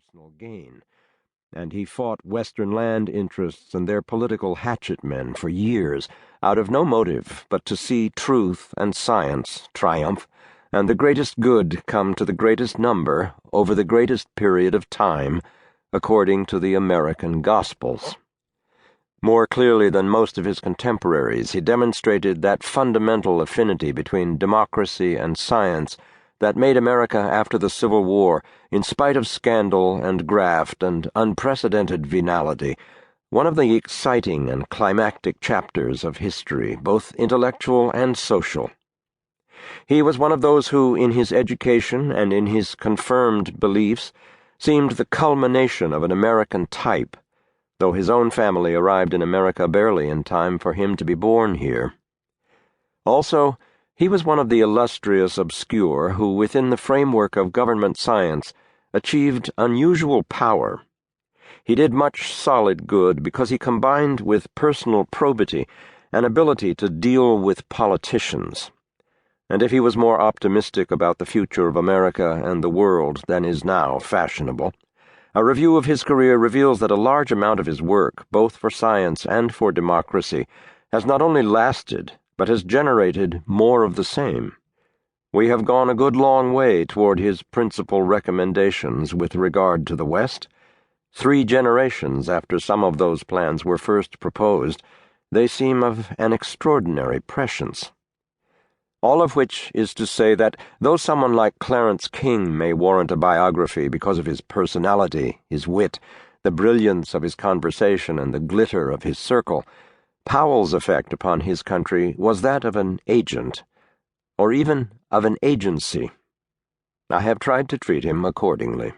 personal gain, and he fought Western land interests and their political hatchet men for years, out of no motive but to see truth and science triumph, and the greatest good come to the greatest number over the greatest period of time, according to the American Gospels. More clearly than most of his contemporaries, he demonstrated that fundamental affinity between democracy and science that made America after the Civil War, in spite of scandal and graft and unprecedented venality, one of the exciting and climactic chapters of history, both intellectual and social. He was one of those who, in his education and in his confirmed beliefs, seemed the culmination of an American type, though his own family arrived in America barely in time for him to be born here. Also, he was one of the illustrious obscure who, within the framework of government science, achieved unusual power. He did much solid good because he combined with personal probity an ability to deal with politicians. And if he was more optimistic about the future of America and the world than is now fashionable, a review of his career reveals that a large amount of his work, both for science and for democracy, has not only lasted, but has generated more of the same. We have gone a good long way toward his principal recommendations with regard to the West. 3 generations after some of those plans were first proposed, they seem of an extraordinary prescience. All of which is to say that, though someone like Clarence King may warrant a biography because of his personality, his wit, the brilliance of his conversation, and the glitter of his circle, Powell's effect upon his country was that of an agent, or even of an agency. I have tried to treat him accordingly.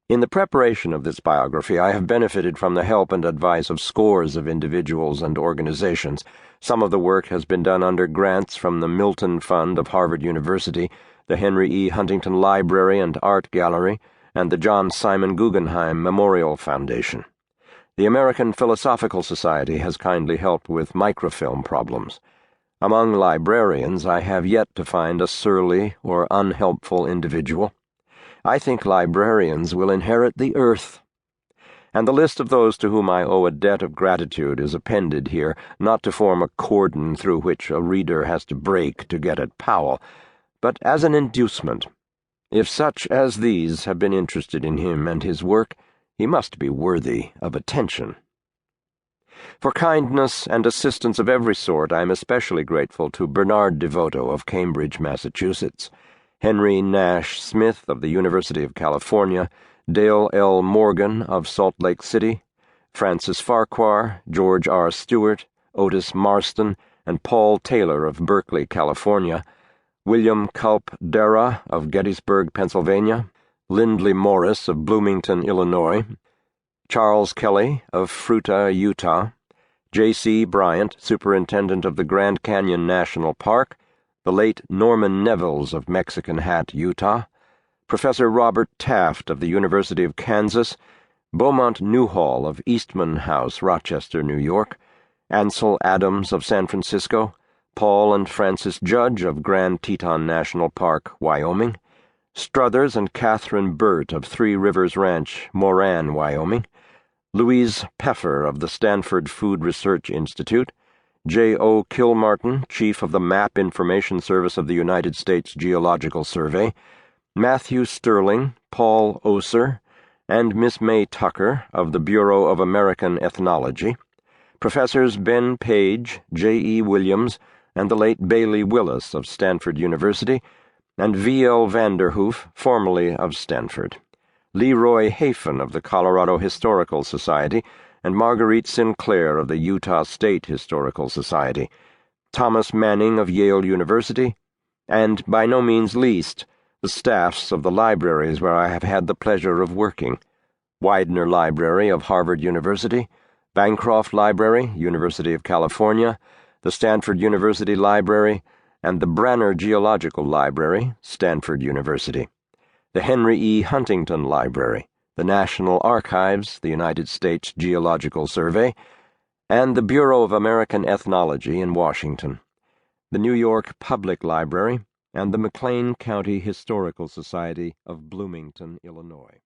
In the preparation of this biography, I have benefited from the help and advice of scores of individuals and organizations. Some of the work has been done under grants from the Milton Fund of Harvard University, the Henry E. Huntington Library and Art Gallery, and the John Simon Guggenheim Memorial Foundation. The American Philosophical Society has kindly helped with microfilm problems. Among librarians, I have yet to find a surly or unhelpful individual. I think librarians will inherit the earth. And the list of those to whom I owe a debt of gratitude is appended here, not to form a cordon through which a reader has to break to get at Powell, but as an inducement. If such as these have been interested in him and his work, he must be worthy of attention. For kindness and assistance of every sort, I am especially grateful to Bernard DeVoto of Cambridge, Massachusetts, Henry Nash Smith of the University of California, Dale L. Morgan of Salt Lake City, Francis Farquhar, George R. Stewart, Otis Marston, and Paul Taylor of Berkeley, California, William Culp Dara of Gettysburg, Pennsylvania, Lindley Morris of Bloomington, Illinois, Charles Kelly of Fruita, Utah, J.C. Bryant, Superintendent of the Grand Canyon National Park, the late Norman Nevels of Mexican Hat, Utah, Professor Robert Taft of the University of Kansas, Beaumont Newhall of Eastman House, Rochester, New York, Ansel Adams of San Francisco, Paul and Francis Judge of Grand Teton National Park, Wyoming, Struthers and Catherine Burt of Three Rivers Ranch, Moran, Wyoming, Louise Peffer of the Stanford Food Research Institute, J.O. Kilmartin, Chief of the Map Information Service of the United States Geological Survey, Matthew Sterling, Paul Oser, and Miss May Tucker of the Bureau of American Ethnology, Professors Ben Page, J.E. Williams, and the late Bailey Willis of Stanford University, and V.L. Vanderhoof, formerly of Stanford, Leroy Hafen of the Colorado Historical Society, and Marguerite Sinclair of the Utah State Historical Society, Thomas Manning of Yale University, and, by no means least, the staffs of the libraries where I have had the pleasure of working: Widener Library of Harvard University, Bancroft Library, University of California, the Stanford University Library, and the Branner Geological Library, Stanford University, the Henry E. Huntington Library, the National Archives, the United States Geological Survey, and the Bureau of American Ethnology in Washington, the New York Public Library, and the McLean County Historical Society of Bloomington, Illinois.